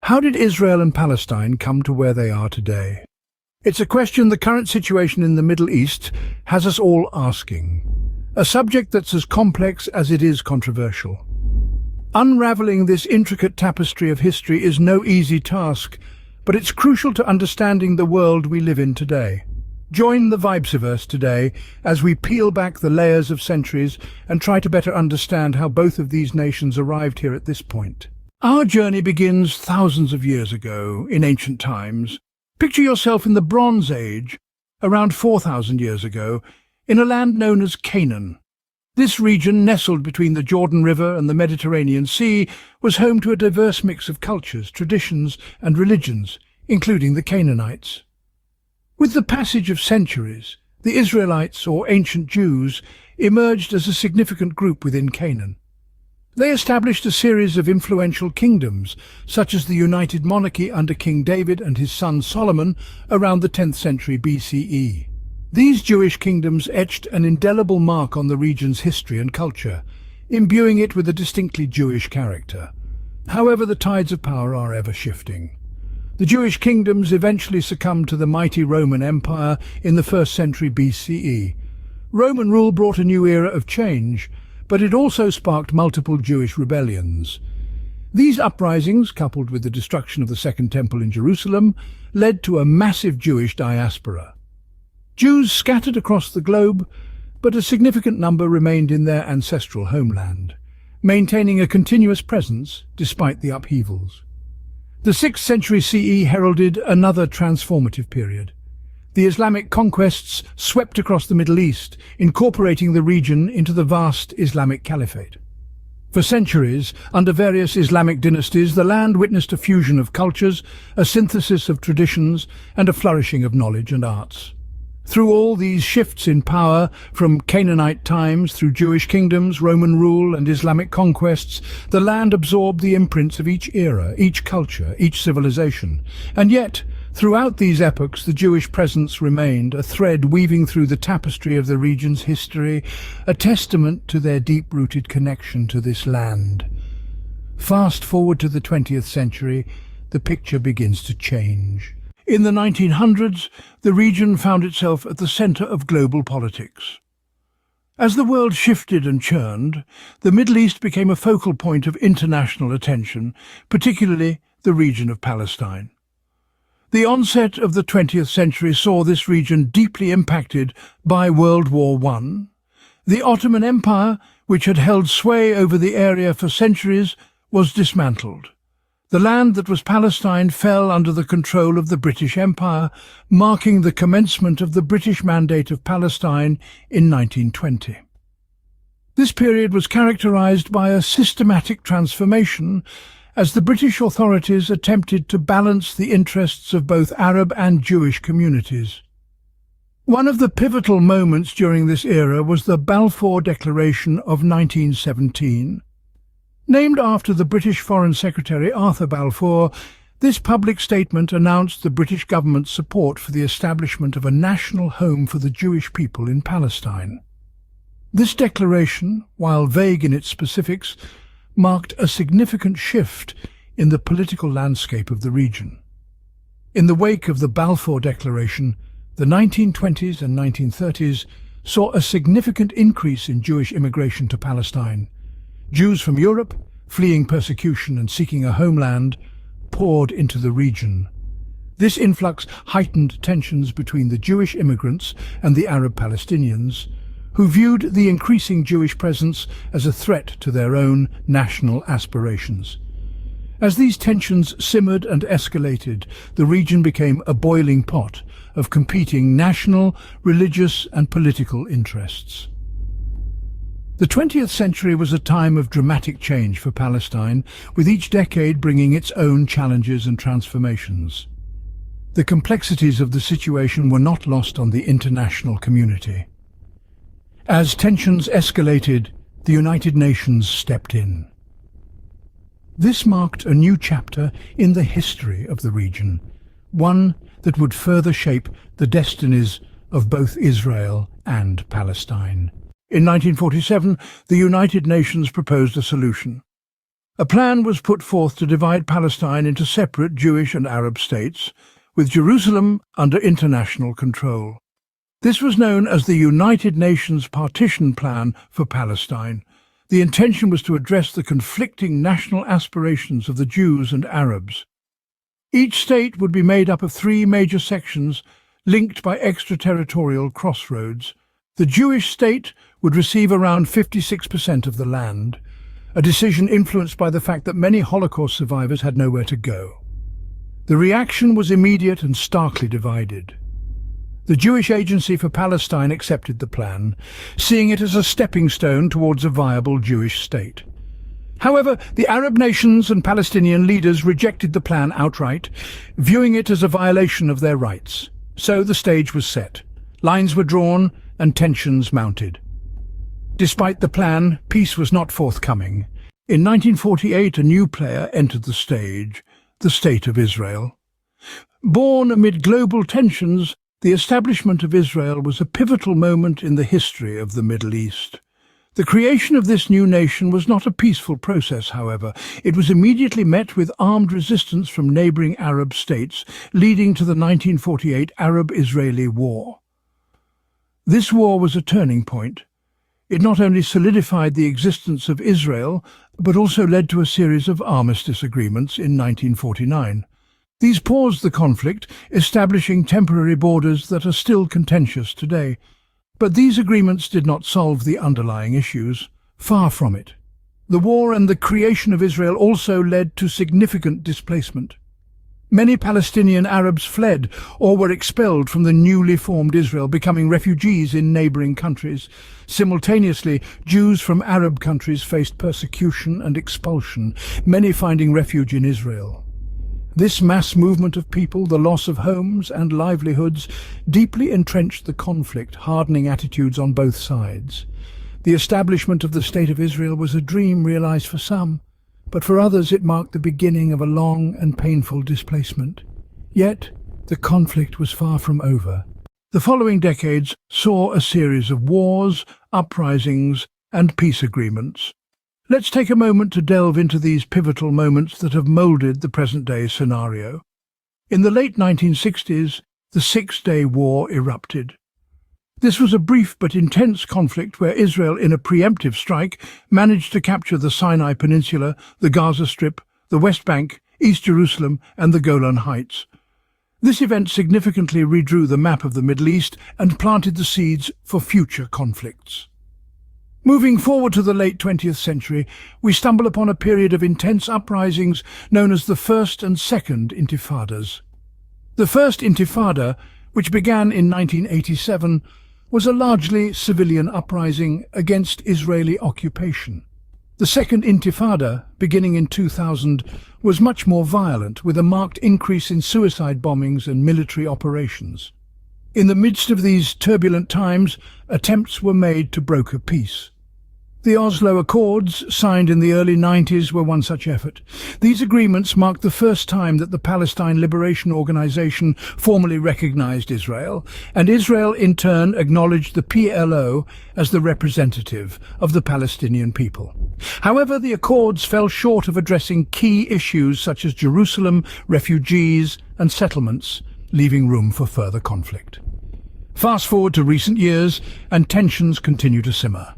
How did Israel and Palestine come to where they are today? It's a question the current situation in the Middle East has us all asking. A subject that's as complex as it is controversial. Unraveling this intricate tapestry of history is no easy task, but it's crucial to understanding the world we live in today. Join the Vibeverse today as we peel back the layers of centuries and try to better understand how both of these nations arrived here at this point. Our journey begins thousands of years ago, in ancient times. Picture yourself in the Bronze Age, around 4,000 years ago, in a land known as Canaan. This region, nestled between the Jordan River and the Mediterranean Sea, was home to a diverse mix of cultures, traditions, and religions, including the Canaanites. With the passage of centuries, the Israelites, or ancient Jews, emerged as a significant group within Canaan. They established a series of influential kingdoms, such as the United Monarchy under King David and his son Solomon around the 10th century BCE. These Jewish kingdoms etched an indelible mark on the region's history and culture, imbuing it with a distinctly Jewish character. However, the tides of power are ever shifting. The Jewish kingdoms eventually succumbed to the mighty Roman Empire in the 1st century BCE. Roman rule brought a new era of change, but it also sparked multiple Jewish rebellions. These uprisings, coupled with the destruction of the Second Temple in Jerusalem, led to a massive Jewish diaspora. Jews scattered across the globe, but a significant number remained in their ancestral homeland, maintaining a continuous presence despite the upheavals. The 6th century CE heralded another transformative period. The Islamic conquests swept across the Middle East, incorporating the region into the vast Islamic Caliphate. For centuries, under various Islamic dynasties, the land witnessed a fusion of cultures, a synthesis of traditions, and a flourishing of knowledge and arts. Through all these shifts in power, from Canaanite times through Jewish kingdoms, Roman rule, and Islamic conquests, the land absorbed the imprints of each era, each culture, each civilization. And yet, throughout these epochs, the Jewish presence remained, a thread weaving through the tapestry of the region's history, a testament to their deep-rooted connection to this land. Fast forward to the 20th century, the picture begins to change. In the 1900s, the region found itself at the center of global politics. As the world shifted and churned, the Middle East became a focal point of international attention, particularly the region of Palestine. The onset of the 20th century saw this region deeply impacted by World War I. The Ottoman Empire, which had held sway over the area for centuries, was dismantled. The land that was Palestine fell under the control of the British Empire, marking the commencement of the British Mandate of Palestine in 1920. This period was characterized by a systematic transformation as the British authorities attempted to balance the interests of both Arab and Jewish communities. One of the pivotal moments during this era was the Balfour Declaration of 1917. Named after the British Foreign Secretary Arthur Balfour, this public statement announced the British government's support for the establishment of a national home for the Jewish people in Palestine. This declaration, while vague in its specifics, marked a significant shift in the political landscape of the region. In the wake of the Balfour Declaration, the 1920s and 1930s saw a significant increase in Jewish immigration to Palestine. Jews from Europe, fleeing persecution and seeking a homeland, poured into the region. This influx heightened tensions between the Jewish immigrants and the Arab Palestinians, who viewed the increasing Jewish presence as a threat to their own national aspirations. As these tensions simmered and escalated, the region became a boiling pot of competing national, religious, and political interests. The 20th century was a time of dramatic change for Palestine, with each decade bringing its own challenges and transformations. The complexities of the situation were not lost on the international community. As tensions escalated, the United Nations stepped in. This marked a new chapter in the history of the region, one that would further shape the destinies of both Israel and Palestine. In 1947, the United Nations proposed a solution. A plan was put forth to divide Palestine into separate Jewish and Arab states, with Jerusalem under international control. This was known as the United Nations Partition Plan for Palestine. The intention was to address the conflicting national aspirations of the Jews and Arabs. Each state would be made up of 3 major sections linked by extraterritorial crossroads. The Jewish state would receive around 56% of the land, a decision influenced by the fact that many Holocaust survivors had nowhere to go. The reaction was immediate and starkly divided. The Jewish Agency for Palestine accepted the plan, seeing it as a stepping stone towards a viable Jewish state. However, the Arab nations and Palestinian leaders rejected the plan outright, viewing it as a violation of their rights. So the stage was set. Lines were drawn and tensions mounted. Despite the plan, peace was not forthcoming. In 1948, a new player entered the stage, the State of Israel. Born amid global tensions, the establishment of Israel was a pivotal moment in the history of the Middle East. The creation of this new nation was not a peaceful process, however. It was immediately met with armed resistance from neighboring Arab states, leading to the 1948 Arab-Israeli War. This war was a turning point. It not only solidified the existence of Israel, but also led to a series of armistice agreements in 1949. These paused the conflict, establishing temporary borders that are still contentious today. But these agreements did not solve the underlying issues. Far from it. The war and the creation of Israel also led to significant displacement. Many Palestinian Arabs fled or were expelled from the newly formed Israel, becoming refugees in neighboring countries. Simultaneously, Jews from Arab countries faced persecution and expulsion, many finding refuge in Israel. This mass movement of people, the loss of homes and livelihoods, deeply entrenched the conflict, hardening attitudes on both sides. The establishment of the State of Israel was a dream realized for some, but for others it marked the beginning of a long and painful displacement. Yet, the conflict was far from over. The following decades saw a series of wars, uprisings, and peace agreements. Let's take a moment to delve into these pivotal moments that have molded the present-day scenario. In the late 1960s, the Six-Day War erupted. This was a brief but intense conflict where Israel, in a preemptive strike, managed to capture the Sinai Peninsula, the Gaza Strip, the West Bank, East Jerusalem, and the Golan Heights. This event significantly redrew the map of the Middle East and planted the seeds for future conflicts. Moving forward to the late 20th century, we stumble upon a period of intense uprisings known as the First and Second Intifadas. The First Intifada, which began in 1987, was a largely civilian uprising against Israeli occupation. The Second Intifada, beginning in 2000, was much more violent, with a marked increase in suicide bombings and military operations. In the midst of these turbulent times, attempts were made to broker peace. The Oslo Accords, signed in the early 90s, were one such effort. These agreements marked the first time that the Palestine Liberation Organization formally recognized Israel, and Israel in turn acknowledged the PLO as the representative of the Palestinian people. However, the accords fell short of addressing key issues such as Jerusalem, refugees, and settlements, leaving room for further conflict. Fast forward to recent years, and tensions continue to simmer.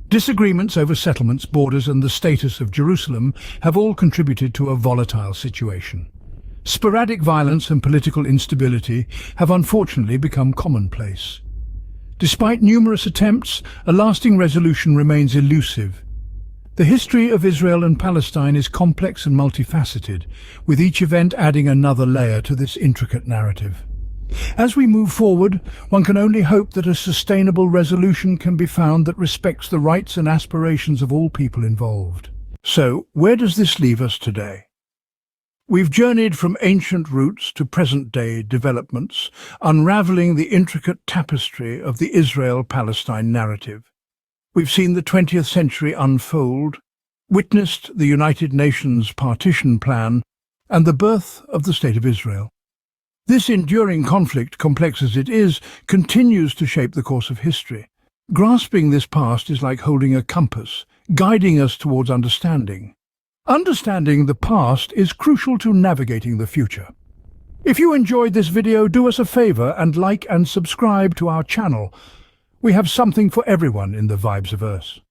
Disagreements over settlements, borders, and the status of Jerusalem have all contributed to a volatile situation. Sporadic violence and political instability have unfortunately become commonplace. Despite numerous attempts, a lasting resolution remains elusive. The history of Israel and Palestine is complex and multifaceted, with each event adding another layer to this intricate narrative. As we move forward, one can only hope that a sustainable resolution can be found that respects the rights and aspirations of all people involved. So, where does this leave us today? We've journeyed from ancient roots to present-day developments, unraveling the intricate tapestry of the Israel-Palestine narrative. We've seen the 20th century unfold, witnessed the United Nations Partition Plan, and the birth of the State of Israel. This enduring conflict, complex as it is, continues to shape the course of history. Grasping this past is like holding a compass, guiding us towards understanding. Understanding the past is crucial to navigating the future. If you enjoyed this video, do us a favor and like and subscribe to our channel. We have something for everyone in the Vibes-averse.